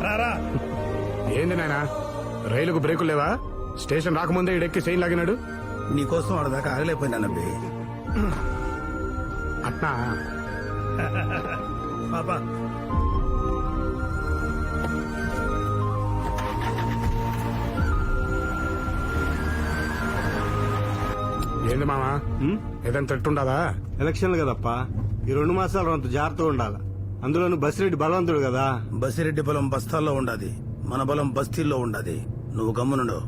రారా. ఏంది నాయనా రైలుకు బ్రేకులు లేవా? స్టేషన్ రాకముందే ఇడెక్కి చైన్ లాగినాడు. నీకోసం ఆడదాకా ఆగలేకపోయినానబ్బి. అట్నా పాపా ఏంది మామా ఏదైనా తట్టుండదా? ఎలక్షన్లు కదప్పా, ఈ 2 మాసాలు అంత జాగ్రత్తగా ఉండాలి. అందులోనూ బసిరెడ్డి బలవంతుడు కదా. బసిరెడ్డి బలం బస్తాల్లో ఉండాది, మన బలం బస్తీల్లో ఉండాది. నువ్వు గమ్మునుండు.